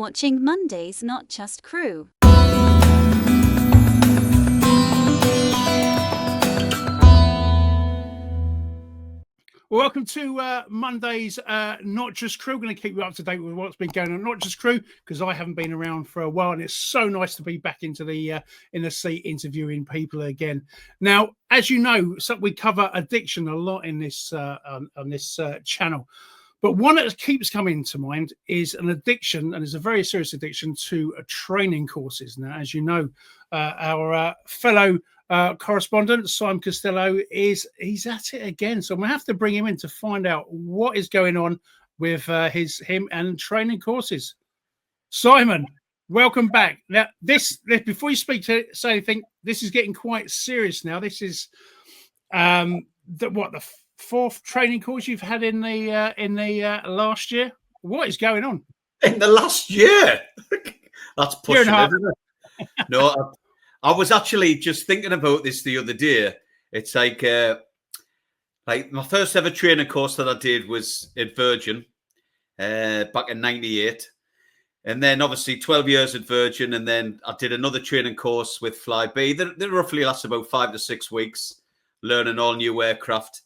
watching Monday's Not Just Crew. Welcome to Monday's Not Just Crew. We're going to keep you up to date with what's been going on Not Just Crew, because I haven't been around for a while, and it's so nice to be back into the in the seat interviewing people again. Now, as you know, we cover addiction a lot in this on this channel, but one that keeps coming to mind is an addiction, and it's a very serious addiction to training courses. Now, as you know, our fellow correspondent Simon Costello he's at it again, so I'm gonna have to bring him in to find out what is going on with him and training courses. Simon, welcome back. Now, this before you say anything, this is getting quite serious now. This is the fourth training course you've had in the last year. What is going on in the last year? That's pushing it, isn't it? No, I was actually just thinking about this the other day. It's like my first ever training course that I did was at Virgin back in '98. And then obviously 12 years at Virgin. And then I did another training course with Flybe. They roughly last about 5 to 6 weeks, learning all new aircraft.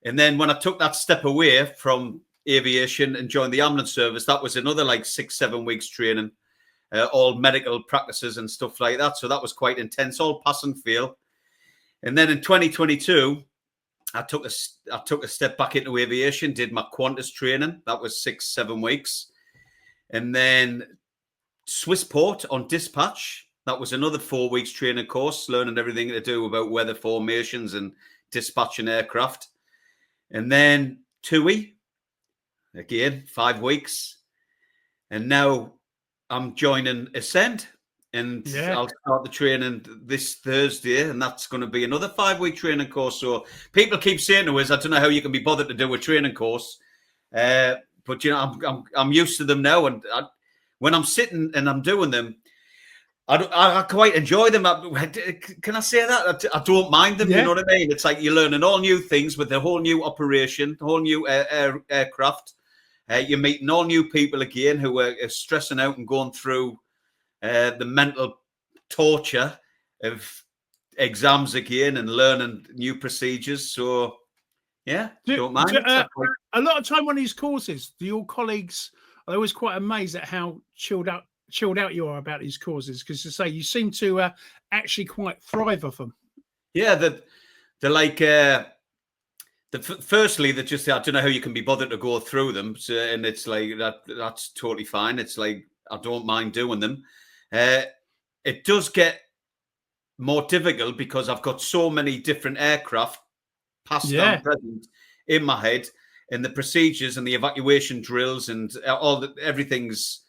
And then when I took that step away from aviation and joined the ambulance service, that was another like 6-7 weeks training. All medical practices and stuff like that. So that was quite intense, all pass and fail. And then in 2022, I took a step back into aviation, did my Qantas training. That was 6-7 weeks. And then Swissport on dispatch. That was another 4 weeks training course, learning everything to do about weather formations and dispatching aircraft. And then TUI, again, 5 weeks. And now I'm joining Ascend, and I'll start the training this Thursday, and that's going to be another 5-week training course. So people keep saying to us, I don't know how you can be bothered to do a training course, but you know, I'm used to them now, and when I'm sitting and I'm doing them, I quite enjoy them. Can I say that? I don't mind them. You know what I mean? It's like you're learning all new things with a whole new operation, whole new aircraft. You're meeting all new people again who are stressing out and going through the mental torture of exams again and learning new procedures. So, don't mind. A lot of time on these courses, do your colleagues are always quite amazed at how chilled out you are about these courses? Because to say you seem to actually quite thrive off them. Yeah, they're like. Firstly, that just I don't know how you can be bothered to go through them, and it's like that's totally fine. It's like I don't mind doing them. It does get more difficult because I've got so many different aircraft past and present in my head, and the procedures and the evacuation drills and everything's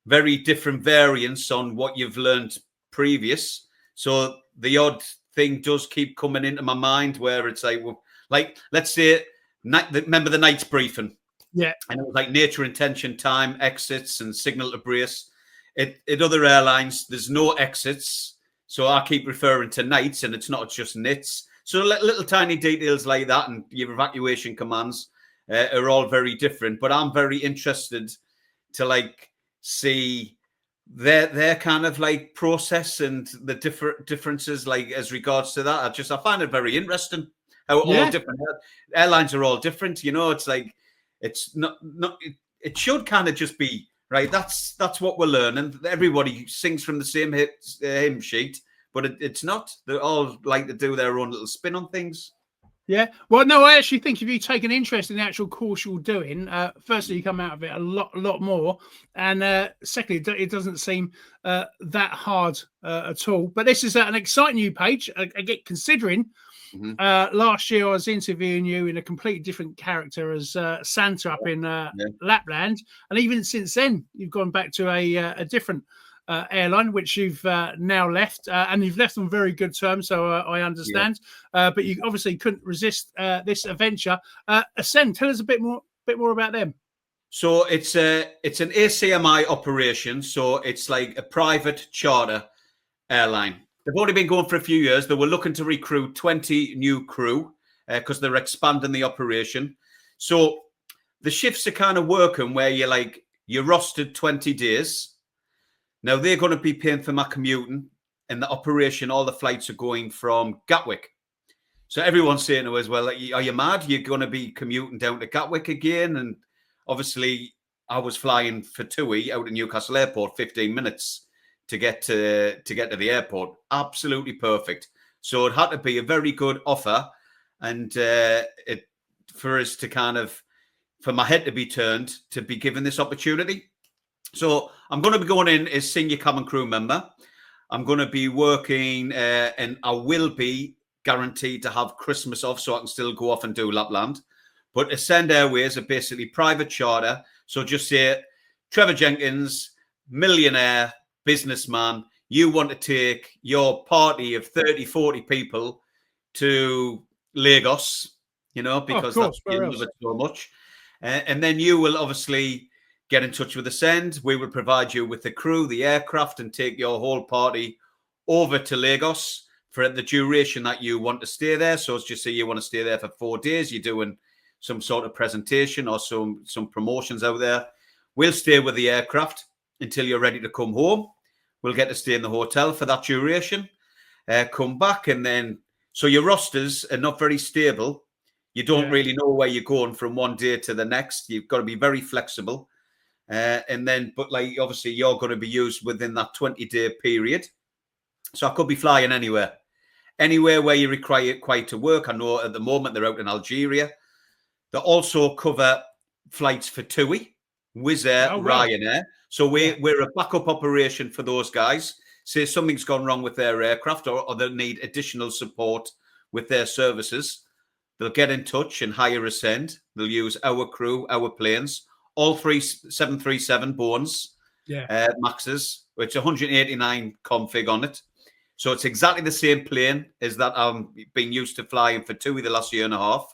very different variants on what you've learned previous. So the odd thing does keep coming into my mind where it's like, well, like, let's say, remember the night's briefing? Yeah. And it was like nature intention, time, exits, and signal to brace. At other airlines, there's no exits. So I keep referring to nights, and it's not just NITs. So little tiny details like that and your evacuation commands are all very different. But I'm very interested to, like, see their kind of, like, process and the differences, like, as regards to that. I find it very interesting. How all different airlines are all different, you know. It's like it's not. It should kind of just be right. That's what we're learning. Everybody sings from the same hymn sheet, but it's not. They all like to do their own little spin on things. Yeah. Well, no, I actually think if you take an interest in the actual course you're doing, firstly, you come out of it a lot more, and secondly, it doesn't seem that hard at all. But this is an exciting new page. Again, considering. Mm-hmm. Last year I was interviewing you in a completely different character as Santa up in Lapland, and even since then you've gone back to a different airline, which you've now left, and you've left on very good terms, so I understand. But you obviously couldn't resist this adventure. Ascend, tell us a bit more about them. So it's an ACMI operation, so it's like a private charter airline. They've only been going for a few years. They were looking to recruit 20 new crew because they're expanding the operation. So the shifts are kind of working where you're rostered 20 days Now they're going to be paying for my commuting and the operation. All the flights are going from Gatwick. So everyone's saying to us, well, are you mad? You're going to be commuting down to Gatwick again? And obviously I was flying for TUI out of Newcastle Airport, 15 minutes to get to the airport. Absolutely perfect. So it had to be a very good offer. And for us to kind of, for my head to be turned to be given this opportunity. So I'm going to be going in as senior cabin crew member. I'm going to be working and I will be guaranteed to have Christmas off so I can still go off and do Lapland. But Ascend Airways are basically private charter. So just say, Trevor Jenkins, millionaire, businessman, you want to take your party of 30, 40 people to Lagos, because that's you love it so much. And then you will obviously get in touch with Ascend. We will provide you with the crew, the aircraft, and take your whole party over to Lagos for the duration that you want to stay there. So it's just say you want to stay there for 4 days. You're doing some sort of presentation or some promotions out there. We'll stay with the aircraft until you're ready to come home. We'll get to stay in the hotel for that duration. Come back, and then so your rosters are not very stable. You don't really know where you're going from one day to the next. You've got to be very flexible. And then, but like obviously you're going to be used within that 20-day period. So I could be flying anywhere where you require to work. I know at the moment they're out in Algeria. They also cover flights for TUI, Wizz Air, Ryanair. So we're a backup operation for those guys. Say something's gone wrong with their aircraft or they need additional support with their services. They'll get in touch and hire Ascend. They'll use our crew, our planes, all 3 737 Boeings, Maxes, which 189 config on it. So it's exactly the same plane as that I've been used to flying for TUI the last year and a half.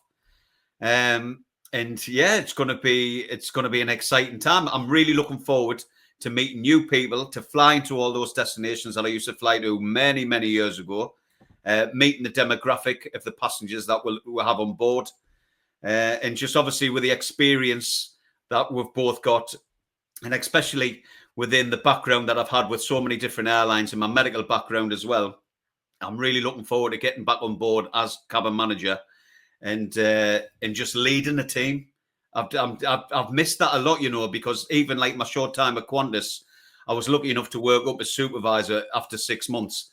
And yeah, it's going to be an exciting time. I'm really looking forward to meeting new people, to flying to all those destinations that I used to fly to many, many years ago. Meeting the demographic of the passengers that we'll have on board, and just obviously with the experience that we've both got, and especially within the background that I've had with so many different airlines and my medical background as well, I'm really looking forward to getting back on board as cabin manager and just leading the team. I've missed that a lot, because even like my short time at Qantas, I was lucky enough to work up as supervisor after 6 months,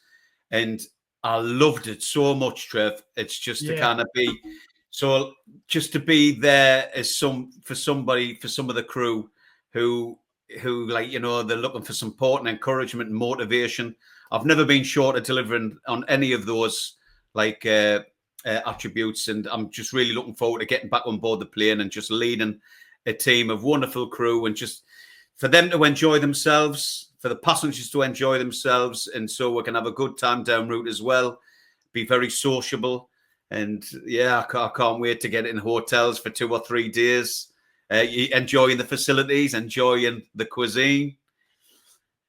and I loved it so much, Trev. It's just to kind of be, so just to be there as some of the crew who like, they're looking for support and encouragement and motivation. I've never been short of delivering on any of those like attributes. And I'm just really looking forward to getting back on board the plane and just leading a team of wonderful crew and just for them to enjoy themselves, for the passengers to enjoy themselves, and so we can have a good time down route as well, be very sociable. And yeah, I can't wait to get in hotels for 2 or 3 days, enjoying the facilities, enjoying the cuisine.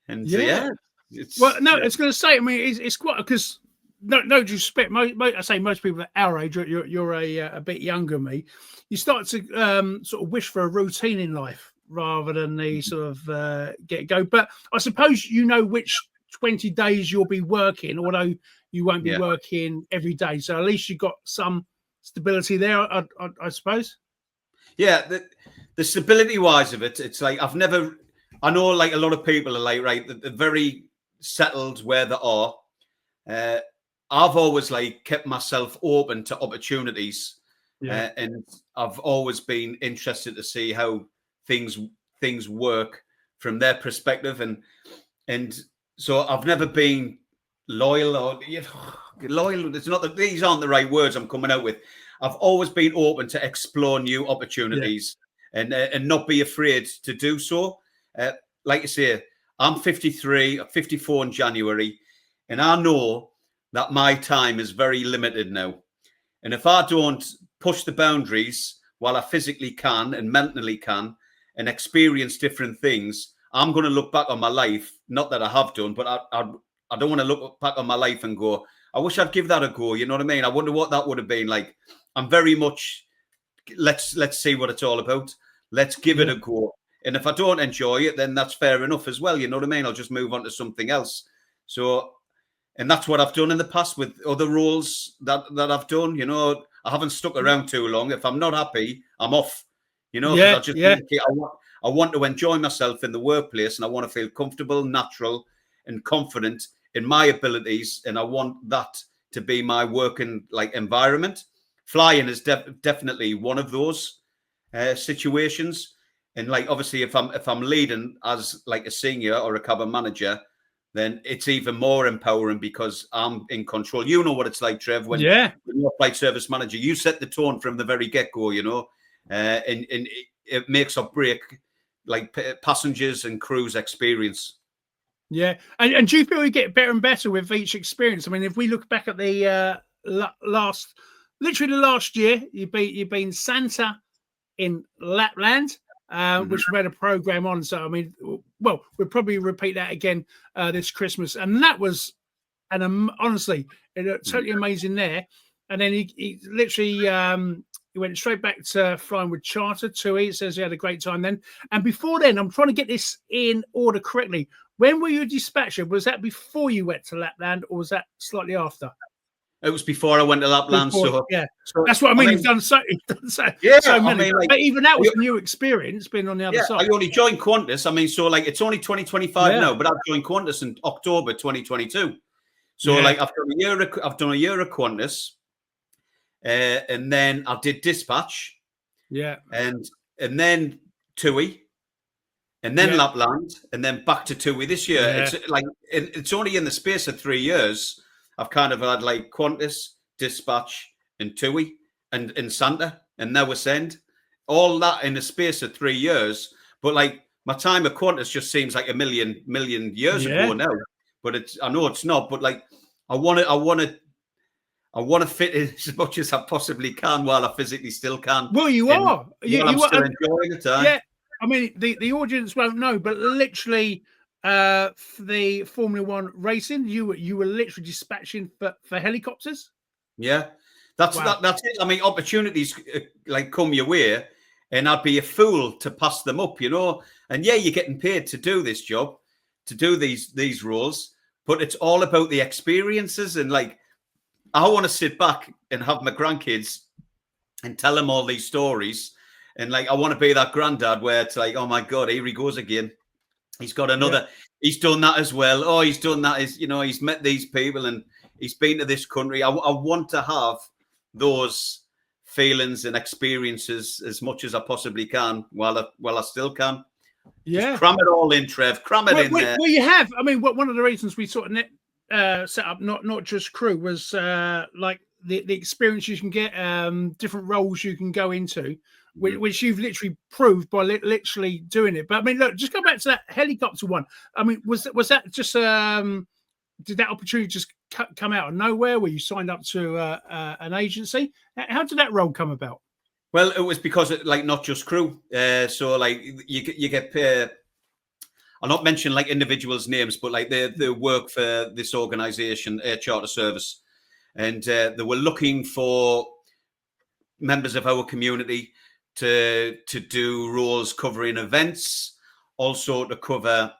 And it's going to say, I mean, it's quite, because no disrespect, I say most people at our age, you're a bit younger than me, you start to sort of wish for a routine in life, rather than the sort of get go. But I suppose which 20 days you'll be working, although you won't be working every day. So at least you've got some stability there, I suppose. Yeah, the stability wise of it, it's like I know like a lot of people are like, right, they're very settled where they are. I've always like kept myself open to opportunities. And I've always been interested to see how things work from their perspective, and so I've never been loyal or loyal. It's not that these aren't the right words I'm coming out with. I've always been open to explore new opportunities and not be afraid to do so. Like I say, I'm 53, 54 in January, and I know that my time is very limited now. And if I don't push the boundaries while I physically can and mentally can, and experience different things, I'm going to look back on my life. Not that I have done, but I don't want to look back on my life and go, I wish I'd give that a go. You know what I mean? I wonder what that would have been like. I'm very much, let's see what it's all about. Let's give it a go. And if I don't enjoy it, then that's fair enough as well. You know what I mean? I'll just move on to something else. So, and that's what I've done in the past with other roles that I've done. You know, I haven't stuck around too long. If I'm not happy, I'm off. You know, because I want to enjoy myself in the workplace, and I want to feel comfortable, natural, and confident in my abilities, and I want that to be my working environment. Flying is definitely one of those situations. And obviously, if I'm leading as a senior or a cabin manager, then it's even more empowering because I'm in control. You know what it's like, Trev, when you're a flight service manager, you set the tone from the very get-go, you know, and it makes or break passengers and crew's experience. Yeah. And do you feel you get better and better with each experience? I mean, if we look back at the last year, you've been Santa in Lapland, which we had a program on. So, I mean, well, we'll probably repeat that again this Christmas. And that was, honestly, totally amazing there. And then he literally he went straight back to flying with charter TUI. It says he had a great time then. And before then, I'm trying to get this in order correctly. When were you a dispatcher? Was that before you went to Lapland, or was that slightly after? It was before I went to Lapland. So that's what I mean. You've done so many. But even that was a new experience, being on the other side. I only joined Qantas. I mean, so it's only 2025 now, but I joined Qantas in October 2022. So I've done a year of Qantas, and then I did dispatch. Yeah. And then TUI. And then Lapland, and then back to TUI this year. Yeah. It's only in the space of 3 years I've kind of had Qantas, dispatch, and TUI, and Santa, and now Ascend, all that in the space of 3 years. But my time at Qantas just seems like a million years ago now. But I know it's not. But I want to fit in as much as I possibly can while I physically still can. Well, you are. I'm still enjoying it. Yeah. I mean, the audience won't know, but literally, for the Formula One racing, you were literally dispatching for helicopters. Yeah, that's it. I mean, opportunities come your way, and I'd be a fool to pass them up, you know. And you're getting paid to do this job, to do these roles, but it's all about the experiences. And I want to sit back and have my grandkids and tell them all these stories. And I want to be that granddad where it's oh my God, here he goes again. He's got another, he's done that as well. Oh, he's done that. He's met these people and he's been to this country. I want to have those feelings and experiences as much as I possibly can while I still can. Yeah. Just cram it all in, Trev. Cram it in there. Well, you have. I mean, one of the reasons we sort of set up not just crew was the experience you can get, different roles you can go into. Which you've literally proved by literally doing it. But I mean, look, just go back to that helicopter one. I mean, was that just did that opportunity just come out of nowhere where you signed up to an agency? How did that role come about? Well, it was because not just crew. So you get paid. I'll not mention individuals' names, but they work for this organisation, Air Charter Service, and they were looking for members of our community to do roles covering events, also to cover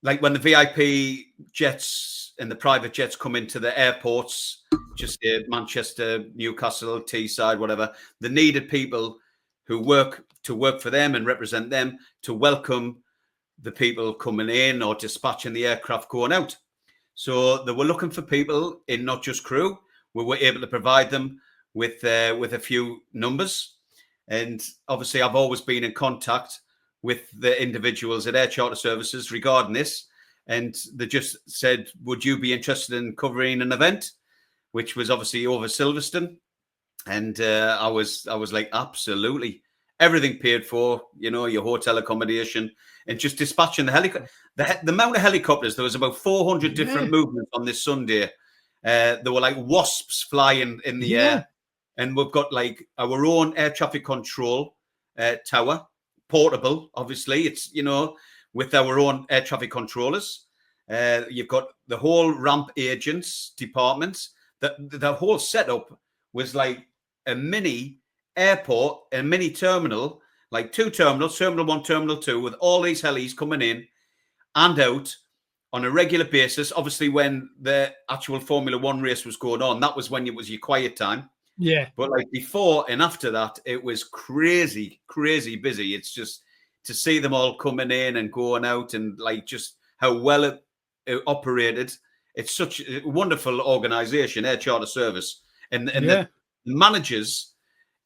when the VIP jets and the private jets come into the airports, just Manchester, Newcastle, Teesside, whatever. They needed people who work for them and represent them to welcome the people coming in or dispatching the aircraft going out. So they were looking for people in not just crew. We were able to provide them with a few numbers, and obviously I've always been in contact with the individuals at Air Charter Services regarding this, and they just said, "Would you be interested in covering an event?" Which was obviously over Silverstone, and I was like, absolutely, everything paid for, your hotel accommodation, and just dispatching the helicopter. The amount of helicopters, there was about 400 different movements on this Sunday. There were wasps flying in the air. And we've got our own air traffic control tower, portable, obviously. It's, with our own air traffic controllers. You've got the whole ramp agents departments. The whole setup was a mini airport, a mini terminal, like 2 terminals, Terminal 1, Terminal 2, with all these helis coming in and out on a regular basis. Obviously, when the actual Formula One race was going on, that was when it was your quiet time. Yeah. But like before and after that, it was crazy, crazy busy. It's just to see them all coming in and going out, and like just how well it operated. It's such a wonderful organisation, Air Charter Service, and the managers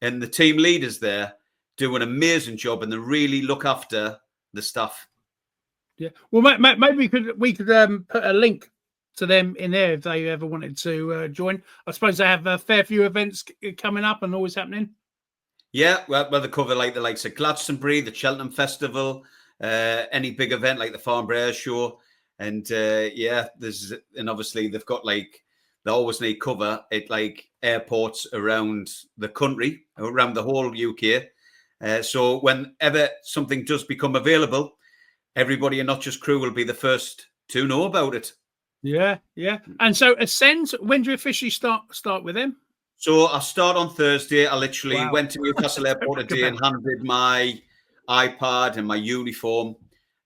and the team leaders there do an amazing job, and they really look after the staff. Yeah. Well, maybe we could put a link to them in there if they ever wanted to join. I suppose they have a fair few events coming up and always happening. Yeah, well, they cover like the likes of Glastonbury, the Cheltenham Festival, any big event like the Farnborough Air Show, and and obviously they've got like they always need cover at like airports around the country, around the whole UK. So whenever something does become available, everybody and Not Just Crew will be the first to know about it. Yeah. And so Ascend, when do you officially start with them? So I start on Thursday. I literally went to Newcastle Airport today and handed my iPad and my uniform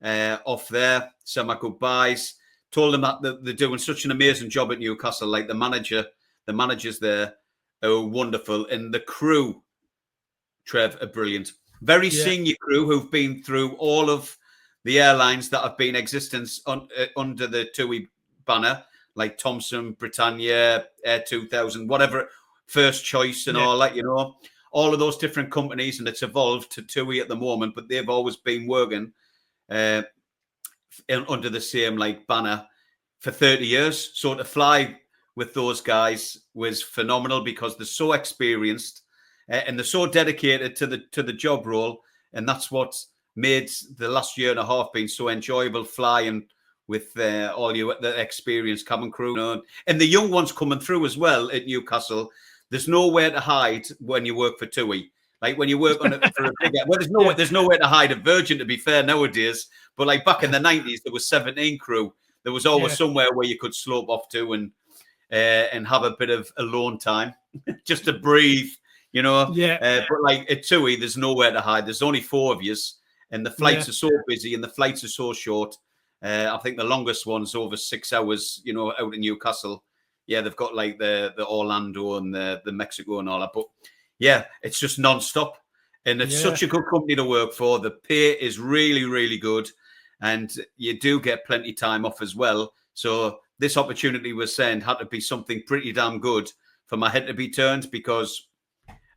off there, said my goodbyes, told them that they're doing such an amazing job at Newcastle. Like the managers there are wonderful, and the crew, Trev, are brilliant. Very senior crew who've been through all of the airlines that have been in existence under the TUI banner, like Thomson, Britannia, Air 2000, whatever, First Choice and all that, all of those different companies, and it's evolved to TUI at the moment, but they've always been working under the same like banner for 30 years. So to fly with those guys was phenomenal because they're so experienced and they're so dedicated to the job role, and that's what made the last year and a half been so enjoyable flying with all the experienced cabin crew and the young ones coming through as well at Newcastle. There's nowhere to hide when you work for TUI. Like when you work on it for a big, well, there's nowhere to hide at Virgin, to be fair, nowadays. But like back in the 90s, there was 17 crew. There was always somewhere where you could slope off to and have a bit of alone time, just to breathe, But like at TUI, there's nowhere to hide. There's only 4 of you, and the flights are so busy and the flights are so short. I think the longest one's over 6 hours, out in Newcastle. Yeah, they've got like the Orlando and the Mexico and all that. But yeah, it's just non-stop. And it's such a good company to work for. The pay is really, really good. And you do get plenty time off as well. So this opportunity was saying had to be something pretty damn good for my head to be turned, because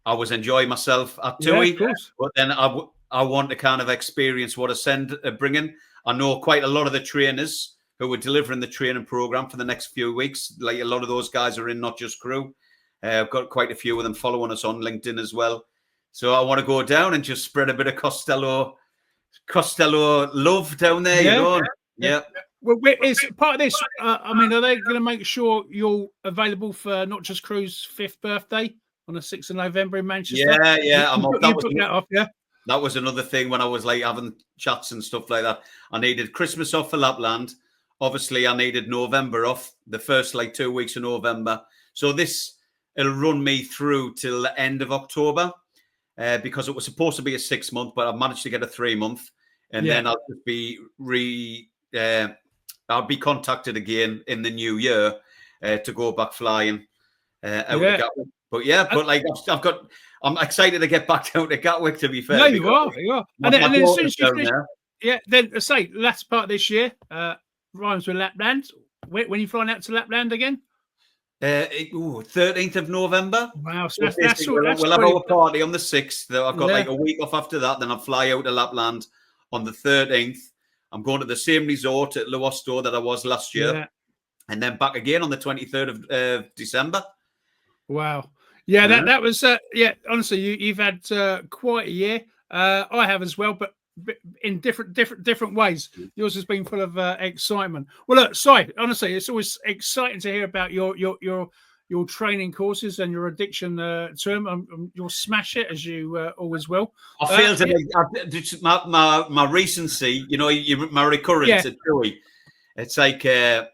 I was enjoying myself at TUI. But then I want to kind of experience what Ascend are bringing. I know quite a lot of the trainers who were delivering the training program for the next few weeks. Like a lot of those guys are in Not Just Crew. I've got quite a few of them following us on LinkedIn as well. So I want to go down and just spread a bit of Costello love down there, Yeah. Well, is part of this, are they going to make sure you're available for Not Just Crew's 5th birthday on the 6th of November in Manchester? Yeah. That was another thing when I was like having chats and stuff like that. I needed Christmas off for Lapland. Obviously, I needed November off, the first like 2 weeks of November. So it'll run me through till the end of October because it was supposed to be a 6-month, but I've managed to get a 3-month. And then I'll just be I'll be contacted again in the new year to go back flying out to Gatwick. But I'm excited to get back down to Gatwick, to be fair. No, you are. And then as soon as you finish, then say last part of this year, rhymes with Lapland. When are you flying out to Lapland again? 13th of November. Wow, so we'll have our party on the 6th. I've got like a week off after that. Then I'll fly out to Lapland on the 13th. I'm going to the same resort at Lowestoft that I was last year, and then back again on the 23rd of December. Wow. Yeah, that was honestly, you've had quite a year. I have as well, but in different ways. Yours has been full of excitement. Well, look, Si, honestly, it's always exciting to hear about your training courses and your addiction to them. You'll smash it, as you always will. I feel my recency, my recurrence at TUI. It's like I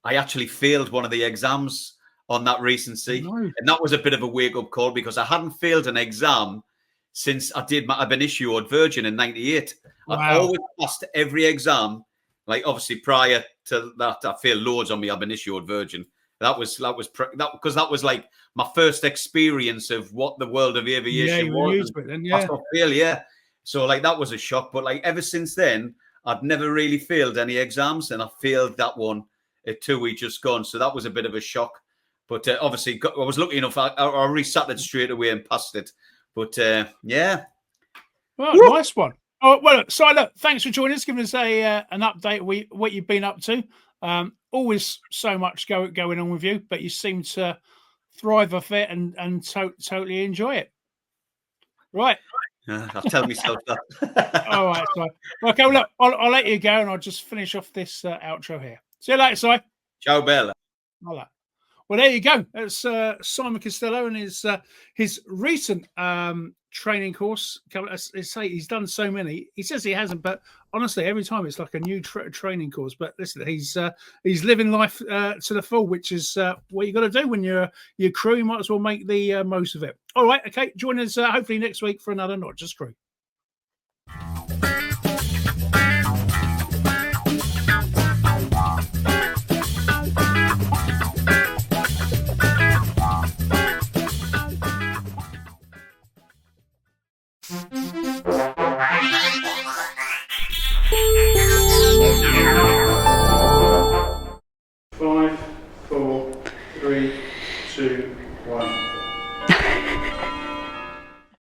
actually failed one of the exams on that recency, and that was a bit of a wake-up call because I hadn't failed an exam since I did my ab initio at Virgin in '98. Wow. I've always passed every exam. Like obviously prior to that, I failed loads on my ab initio at Virgin. That was because that was like my first experience of what the world of aviation was. Used it then, yeah. Yeah. So like that was a shock. But like ever since then, I'd never really failed any exams, and I failed that one at TUI just gone. So that was a bit of a shock. But obviously, I was lucky enough. I resat it straight away and passed it. But yeah. Well, nice one. Oh, well, so look, thanks for joining us, giving us an update of what you've been up to. Always so much going on with you, but you seem to thrive off it and totally enjoy it. Right. I'll tell myself that. All right, Si. Okay, well, look, I'll let you go, and I'll just finish off this outro here. See you later, Si. Ciao, Bella. Hola. Well, there you go. That's Simon Costello and his recent training course. As say, he's done so many. He says he hasn't, but honestly, every time it's like a new training course. But listen, he's living life to the full, which is what you got to do when you're crew. You might as well make the most of it. All right, okay. Join us hopefully next week for another Not Just Crew.